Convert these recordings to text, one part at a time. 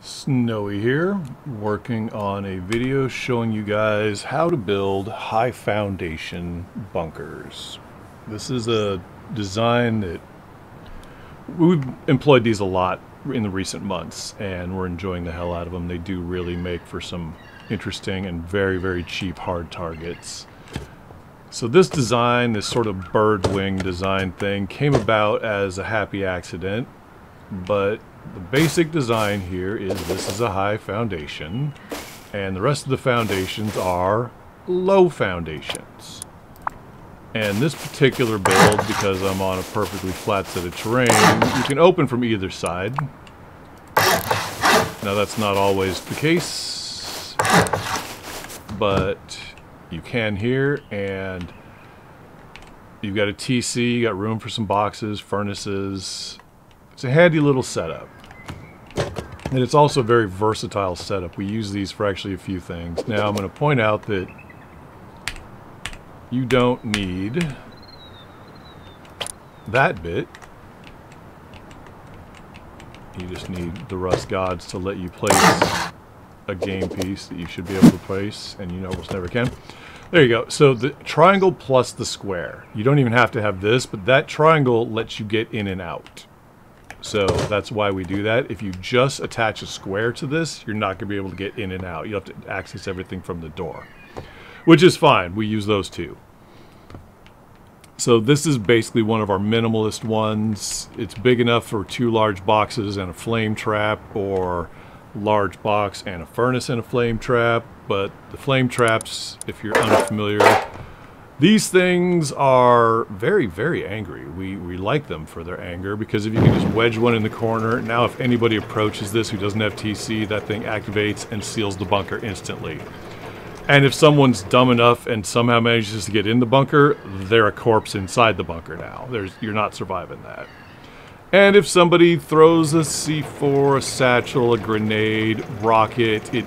Snowy here, working on a video showing you guys how to build high foundation bunkers. This is a design that we've employed these a lot in the recent months, and we're enjoying the hell out of them. They do really make for some interesting and very, very cheap hard targets. So this design, this sort of bird wing design thing, came about as a happy accident, but the basic design here is this is a high foundation, and the rest of the foundations are low foundations. And this particular build, because I'm on a perfectly flat set of terrain, you can open from either side. Now that's not always the case, but you can here, and you've got a TC, you got room for some boxes, furnaces. It's a handy little setup. And it's also a very versatile setup. We use these for actually a few things. Now I'm going to point out that you don't need that bit. You just need the rust gods to let you place a game piece that you should be able to place, and you almost never can. There you go. So the triangle plus the square. You don't even have to have this, but that triangle lets you get in and out. So that's why we do that. If you just attach a square to this, you're not going to be able to get in and out. You have to access everything from the door, which is fine. We use those too. So this is basically one of our minimalist ones. It's big enough for 2 large boxes and a flame trap, or large box and a furnace and a flame trap. But the flame traps, if you're unfamiliar, these things are very, very angry. We like them for their anger, because if you can just wedge one in the corner, now if anybody approaches this who doesn't have TC, that thing activates and seals the bunker instantly. And if someone's dumb enough and somehow manages to get in the bunker, they're a corpse inside the bunker now. You're not surviving that. And if somebody throws a C4, a satchel, a grenade, rocket,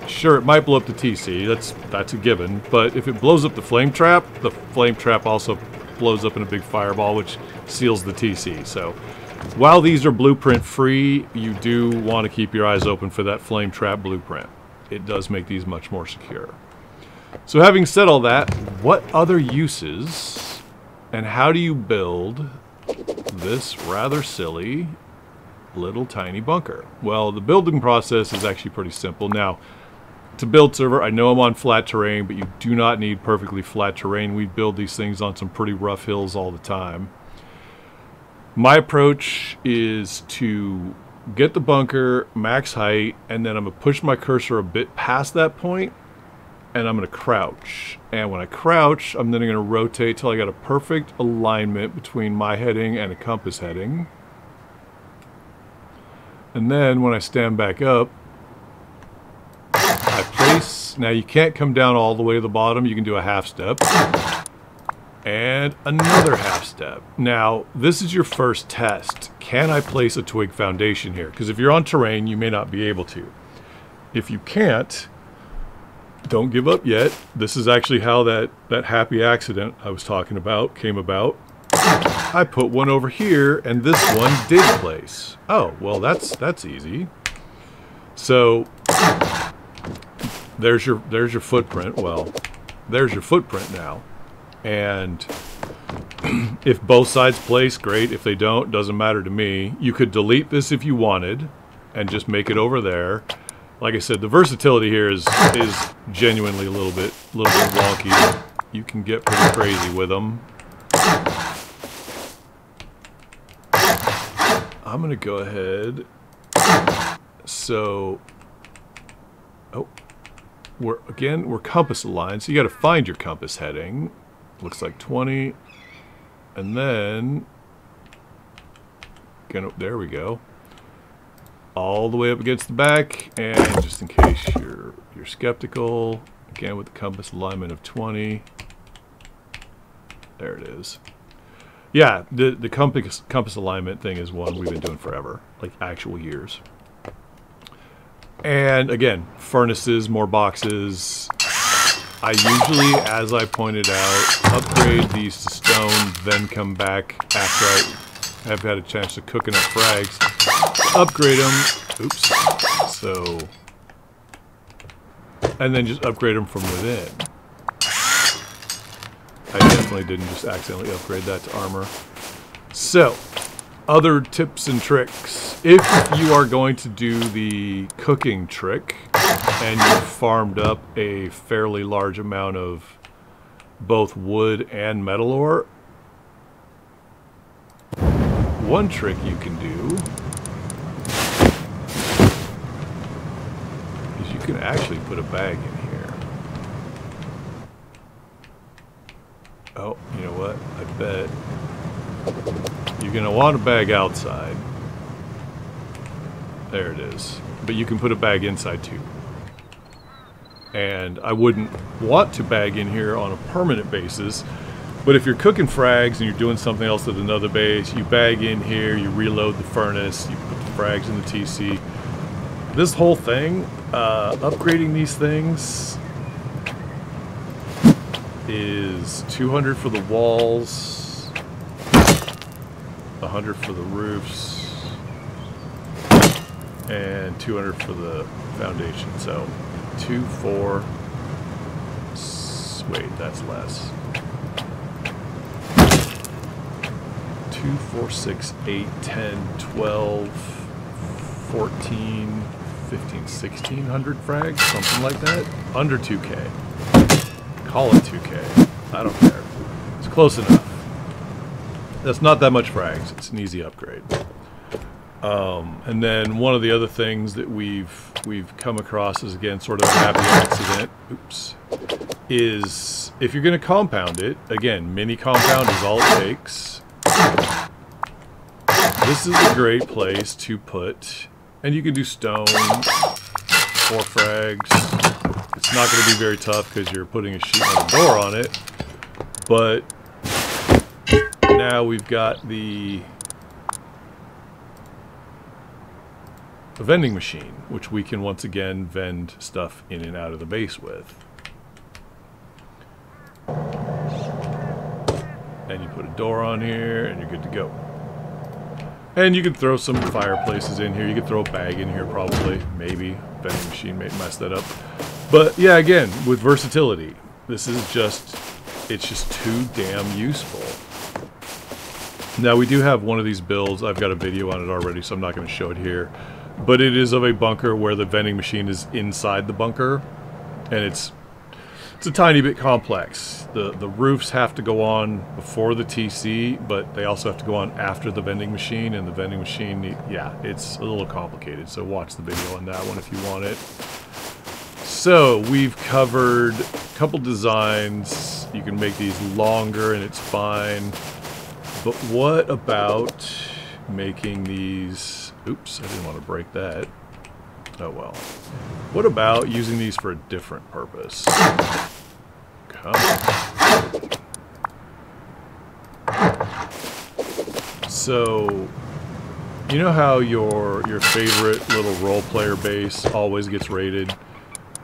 sure, it might blow up the TC, that's a given, but if it blows up the flame trap also blows up in a big fireball, which seals the TC. So while these are blueprint free, you do want to keep your eyes open for that flame trap blueprint. It does make these much more secure. So having said all that, what other uses and how do you build this rather silly little tiny bunker? Well, the building process is actually pretty simple. Now, to build server, I know I'm on flat terrain, but you do not need perfectly flat terrain. We build these things on some pretty rough hills all the time. My approach is to get the bunker max height, and then I'm going to push my cursor a bit past that point, and I'm going to crouch. And when I crouch, I'm then going to rotate till I got a perfect alignment between my heading and a compass heading. And then when I stand back up, I place. Now you can't come down all the way to the bottom. You can do a half step and another half step. Now this is your first test. Can I place a twig foundation here? Because if you're on terrain, you may not be able to. If you can't, don't give up yet. This is actually how that happy accident I was talking about came about. I put one over here, and this one did place. Oh, well, that's easy. So there's your footprint. Well, there's your footprint now. And if both sides place, great. If they don't, doesn't matter to me. You could delete this if you wanted and just make it over there. Like I said, the versatility here is genuinely a little bit wonky. You can get pretty crazy with them. I'm going to go ahead. So, we're compass aligned, so you got to find your compass heading. Looks like 20. And then, there we go. All the way up against the back, and just in case you're skeptical, again with the compass alignment of 20. There it is. Yeah, the compass alignment thing is one we've been doing forever, like actual years. And again, furnaces, more boxes. I usually, as I pointed out, upgrade these to stone, then come back after I have had a chance to cook enough frags, upgrade them, Oops. So, and then just upgrade them from within. I definitely didn't just accidentally upgrade that to armor. So, other tips and tricks. If you are going to do the cooking trick and you've farmed up a fairly large amount of both wood and metal ore, one trick you can do is you can actually put a bag in here. Oh, you know what? I bet you're going to want a bag outside. There it is. But you can put a bag inside too. And I wouldn't want to bag in here on a permanent basis. But if you're cooking frags and you're doing something else at another base, you bag in here, you reload the furnace, you put the frags in the TC. This whole thing, upgrading these things, is 200 for the walls, 100 for the roofs, and 200 for the foundation. So 2, 4, wait, that's less. 2, 4, 6, 8, 10, 12, 14, 15, 1600 frags, something like that. Under 2K. Call it 2K. I don't care. It's close enough. That's not that much frags. It's an easy upgrade. And then one of the other things that we've come across is, again, sort of a happy accident. Oops. Is if you're going to compound it, again, mini compound is all it takes. This is a great place to put, and you can do stone or frags. It's not going to be very tough because you're putting a sheet metal door on it, but now we've got the vending machine, which we can once again vend stuff in and out of the base with. And you put a door on here and you're good to go. And you can throw some fireplaces in here. You could throw a bag in here probably. Maybe. Vending machine may mess that up. But yeah, again, with versatility, this is just, it's just too damn useful. Now we do have one of these builds. I've got a video on it already, so I'm not going to show it here. But it is of a bunker where the vending machine is inside the bunker. And it's a tiny bit complex. The roofs have to go on before the TC, but they also have to go on after the vending machine, and the vending machine, yeah, it's a little complicated, so watch the video on that one if you want it. So we've covered a couple designs. You can make these longer and it's fine, but what about making these, oops, I didn't want to break that. Oh well. What about using these for a different purpose? Come on. So, you know how your favorite little role player base always gets raided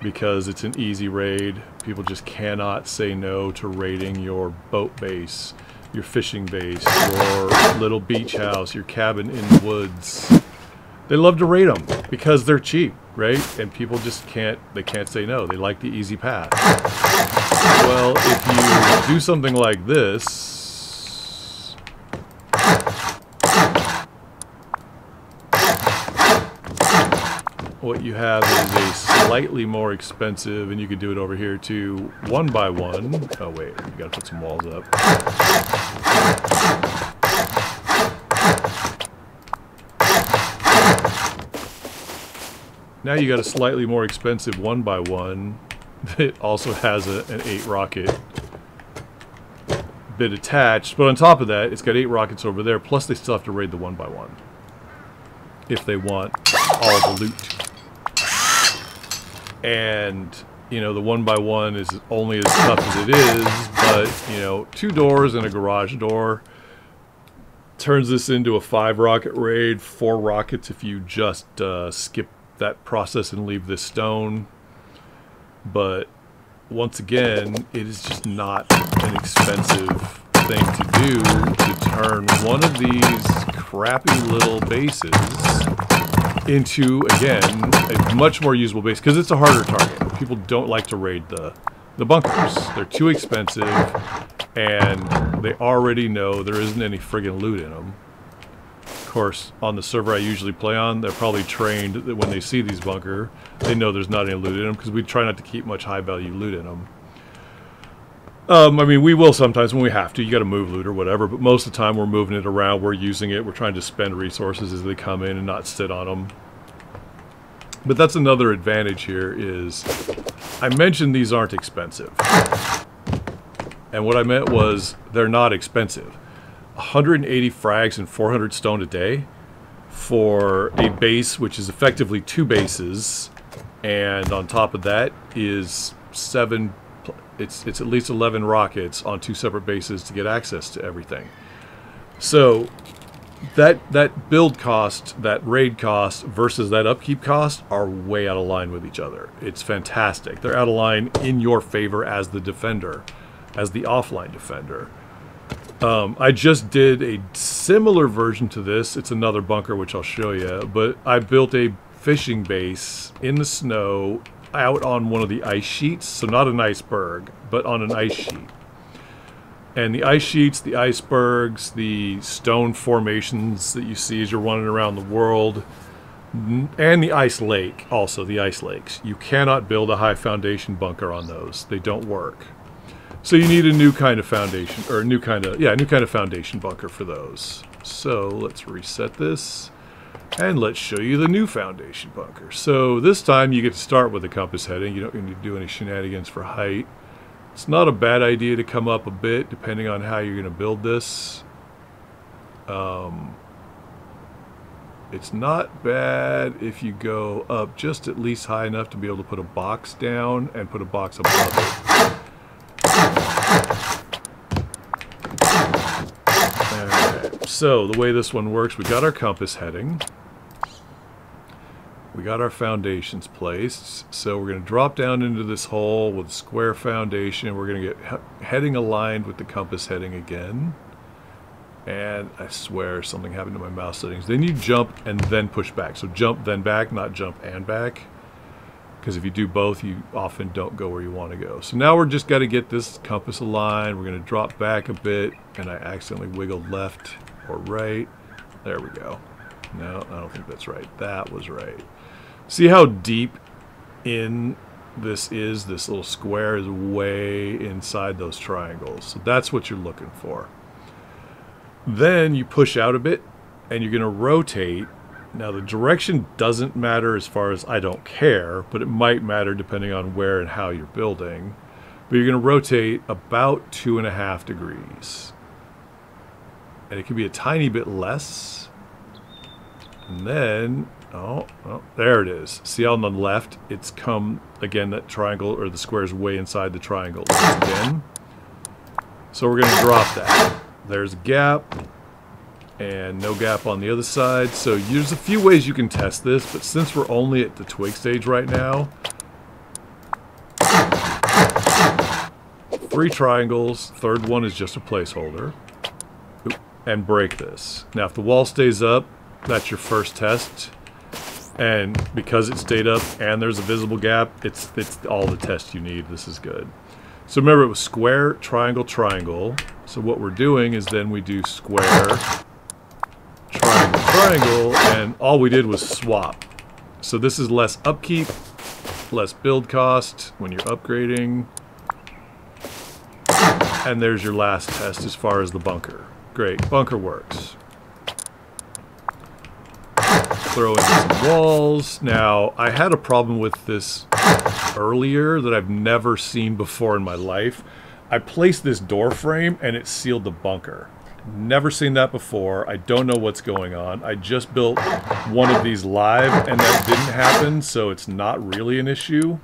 because it's an easy raid? People just cannot say no to raiding your boat base, your fishing base, your little beach house, your cabin in the woods. They love to raid them because they're cheap, right? And people just can't say no. They like the easy path. Well, if you do something like this, what you have is a slightly more expensive, and you could do it over here too, 1x1. Oh wait, you gotta put some walls up. Now you got a slightly more expensive 1x1 that also has an 8 rocket bit attached, but on top of that, it's got 8 rockets over there, plus they still have to raid the 1x1 if they want all the loot. And, you know, the 1x1 is only as tough as it is, but, you know, 2 doors and a garage door turns this into a 5 rocket raid, 4 rockets if you just skip that process and leave this stone. But once again, it is just not an expensive thing to do to turn one of these crappy little bases into, again, a much more usable base, because it's a harder target. People don't like to raid the bunkers. They're too expensive, and they already know there isn't any friggin' loot in them. Of course, on the server I usually play on, they're probably trained that when they see these bunker, they know there's not any loot in them, because we try not to keep much high-value loot in them. I mean, we will sometimes when we have to. You got to move loot or whatever, but most of the time we're moving it around, we're using it, we're trying to spend resources as they come in and not sit on them. But that's another advantage here is, I mentioned these aren't expensive. And what I meant was, they're not expensive. 180 frags and 400 stone a day for a base, which is effectively 2 bases, and on top of that is 7... It's at least 11 rockets on 2 separate bases to get access to everything. So that build cost, that raid cost versus that upkeep cost are way out of line with each other. It's fantastic. They're out of line in your favor as the defender, as the offline defender. I just did a similar version to this. It's another bunker, which I'll show you, but I built a fishing base in the snow out on one of the ice sheets, so not an iceberg, but on an ice sheet. And the ice sheets, the icebergs, the stone formations that you see as you're running around the world, and the ice lake, also the ice lakes. You cannot build a high foundation bunker on those. They don't work. So you need a new kind of foundation, or a new kind of foundation bunker for those. So let's reset this. And let's show you the new foundation bunker. So this time you get to start with the compass heading. You don't need to do any shenanigans for height. It's not a bad idea to come up a bit depending on how you're going to build this. It's not bad if you go up just at least high enough to be able to put a box down and put a box above it. Alright, so the way this one works, we got our compass heading. We got our foundations placed, so we're going to drop down into this hole with a square foundation. We're going to get heading aligned with the compass heading again. And I swear something happened to my mouse settings. Then you jump and then push back. So jump, then back, not jump and back. Because if you do both, you often don't go where you want to go. So now we're just got to get this compass aligned. We're going to drop back a bit, and I accidentally wiggled left or right. There we go. No, I don't think that's right. That was right. See how deep in this is? This little square is way inside those triangles. So that's what you're looking for. Then you push out a bit, and you're going to rotate. Now the direction doesn't matter as far as I don't care, but it might matter depending on where and how you're building. But you're going to rotate about 2.5 degrees. And it can be a tiny bit less. And then... Oh, there it is. See on the left, it's come, again, that triangle, or the square is way inside the triangle again. So we're going to drop that. There's a gap, and no gap on the other side. So there's a few ways you can test this, but since we're only at the twig stage right now, 3 triangles, third one is just a placeholder, and break this. Now if the wall stays up, that's your first test. And because it stayed up and there's a visible gap, it's all the test you need. This is good. So remember, it was square, triangle, triangle. So what we're doing is then we do square, triangle, triangle, and all we did was swap. So this is less upkeep, less build cost when you're upgrading. And there's your last test as far as the bunker. Great, bunker works. Throw in some walls. Now, I had a problem with this earlier that I've never seen before in my life. I placed this door frame and it sealed the bunker. Never seen that before. I don't know what's going on. I just built one of these live and that didn't happen, so it's not really an issue.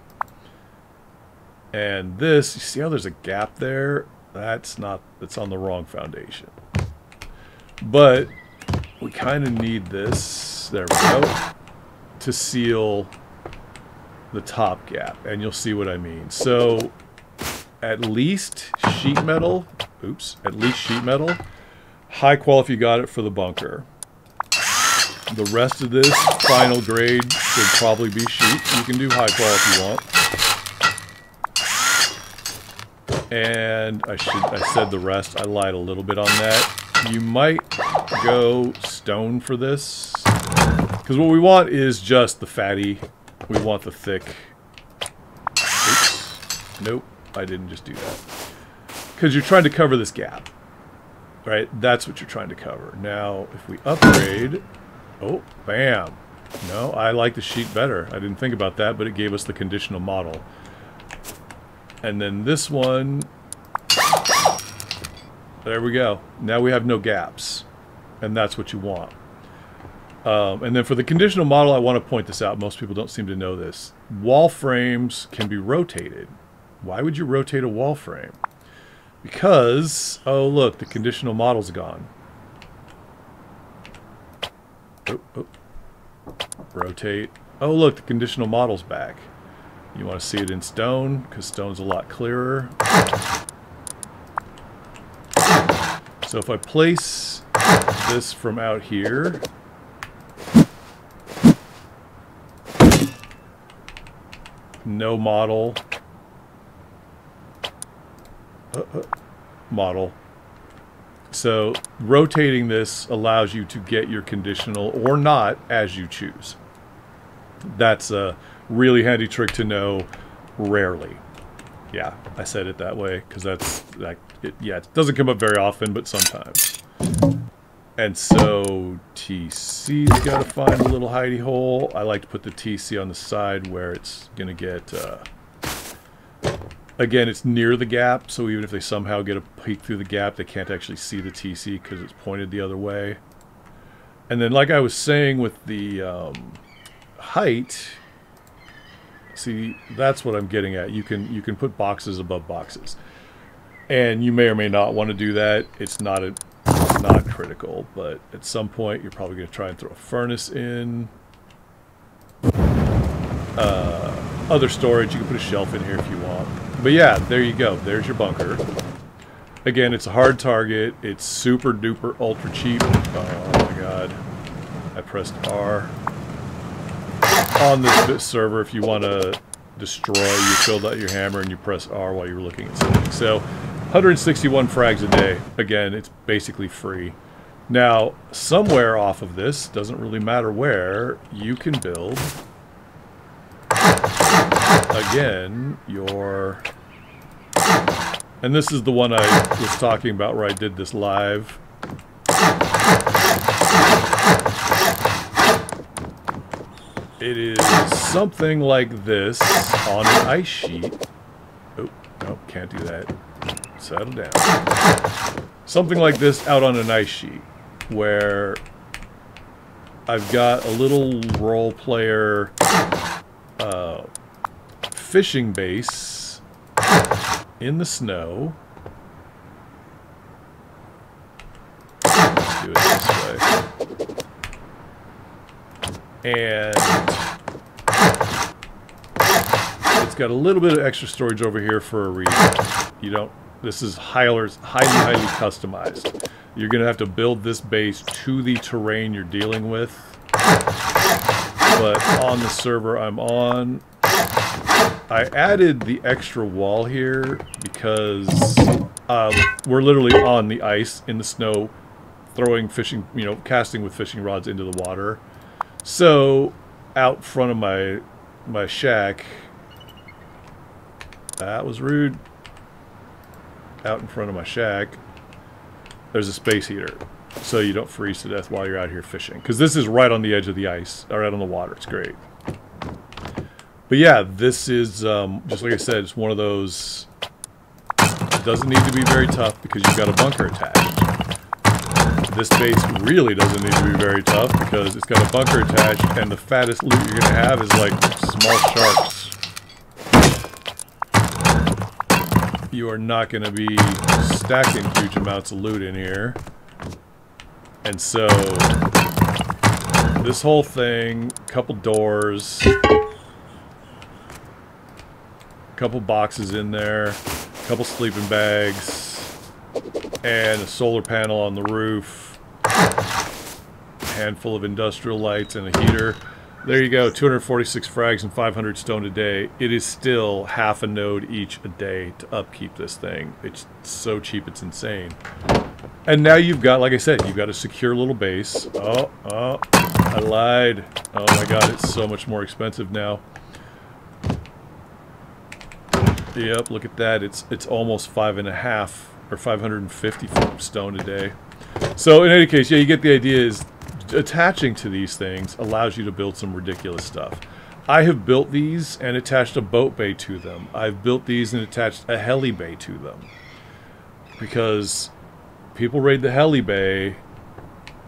And this, you see how there's a gap there? That's on the wrong foundation. But we kind of need this, there we go, to seal the top gap, and you'll see what I mean. So at least sheet metal, high quality if you got it for the bunker. The rest of this final grade should probably be sheet. You can do high qual if you want. And I said the rest. I lied a little bit on that. You might go stone for this. Because what we want is just the fatty. We want the thick. Oops. Nope, I didn't just do that. Because you're trying to cover this gap. Right? That's what you're trying to cover. Now, if we upgrade... Oh, bam. No, I like the sheet better. I didn't think about that, but it gave us the conditional model. And then this one... There we go. Now we have no gaps. And that's what you want. And then for the conditional model, I want to point this out. Most people don't seem to know this. Wall frames can be rotated. Why would you rotate a wall frame? Because, oh look, the conditional model's gone. Oh, oh. Rotate. Oh look, the conditional model's back. You want to see it in stone, because stone's a lot clearer. So if I place this from out here... No model. Model. So rotating this allows you to get your conditional or not as you choose. That's a really handy trick to know. Rarely. Yeah, I said it that way because yeah, it doesn't come up very often, but sometimes. And so TC's got to find a little hidey hole. I like to put the TC on the side where it's going to get... Again, it's near the gap, so even if they somehow get a peek through the gap, they can't actually see the TC because it's pointed the other way. And then, like I was saying with the height, see, that's what I'm getting at. You can put boxes above boxes, and you may or may not want to do that. It's not critical, but at some point, you're probably going to try and throw a furnace in. Other storage, you can put a shelf in here if you want. But yeah, there you go. There's your bunker. Again, it's a hard target. It's super duper ultra cheap. Oh my god. I pressed R. On this server, if you want to destroy, you filled out your hammer and you press R while you're looking at something. So, 161 frags a day. Again, it's basically free. Now, somewhere off of this, doesn't really matter where, you can build... Again, and this is the one I was talking about where I did this live. It is something like this on an ice sheet. Oh, no, can't do that. Settle down. Something like this out on an ice sheet where I've got a little role player fishing base in the snow. Let's do it this way. And it's got a little bit of extra storage over here for a reason. You don't, this is highly customized. You're going to have to build this base to the terrain you're dealing with. But on the server I'm on, I added the extra wall here because we're literally on the ice in the snow, throwing fishing, casting with fishing rods into the water. So out front of my shack, that was rude. Out in front of my shack, there's a space heater, so you don't freeze to death while you're out here fishing. Because this is right on the edge of the ice, or right on the water. It's great. But yeah, this is, just like I said, it's one of those, it doesn't need to be very tough because you've got a bunker attached. This base really doesn't need to be very tough because it's got a bunker attached, and the fattest loot you're going to have is like small sharks. You are not going to be stacking huge amounts of loot in here. And so, this whole thing, couple doors, couple boxes in there, couple sleeping bags, and a solar panel on the roof. handful of industrial lights and a heater. There you go, 246 frags and 500 stone a day. It is still half a node each a day to upkeep this thing. It's so cheap, it's insane. And now you've got, like I said, you've got a secure little base. Oh, I lied. Oh my god, it's so much more expensive now. Yep, look at that. It's almost 5.5 or 550 stone a day. So in any case, yeah, you get the idea. Is attaching to these things allows you to build some ridiculous stuff. I have built these and attached a boat bay to them. I've built these and attached a heli bay to them. Because people raid the heli bay.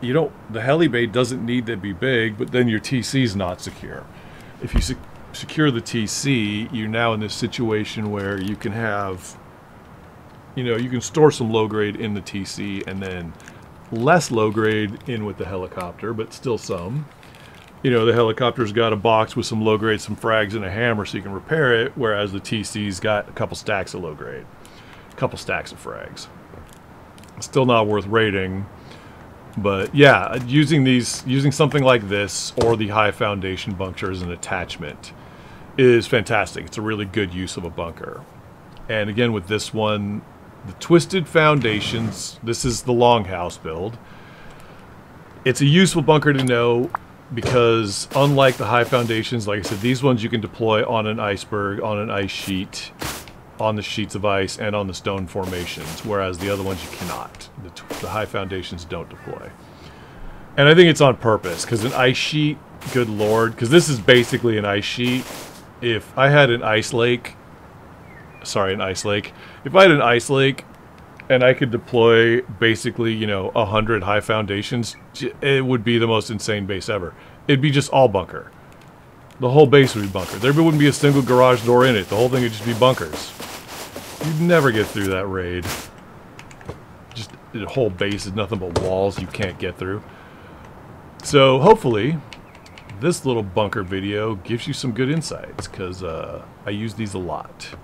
The heli bay doesn't need to be big, but then your TC is not secure. If you secure the TC, you're now in this situation where you can have, you can store some low grade in the TC and then less low grade in with the helicopter, but still some. The helicopter's got a box with some low grade, some frags, and a hammer so you can repair it, whereas the TC's got a couple stacks of low grade, a couple stacks of frags. Still not worth raiding, but yeah, using something like this or the high foundation bunker as an attachment is fantastic. It's a really good use of a bunker. And again, with this one, the twisted foundations, this is the longhouse build. It's a useful bunker to know because unlike the high foundations, like I said, these ones you can deploy on an iceberg, on an ice sheet, on the sheets of ice, and on the stone formations, whereas the other ones you cannot. The high foundations don't deploy. And I think it's on purpose, because an ice sheet, good lord, because this is basically an ice sheet. If I had an ice lake, if I had an ice lake and I could deploy basically, 100 high foundations, it would be the most insane base ever. It'd be just all bunker. The whole base would be bunker. There wouldn't be a single garage door in it. The whole thing would just be bunkers. You'd never get through that raid. Just the whole base is nothing but walls you can't get through. So hopefully this little bunker video gives you some good insights, because I use these a lot.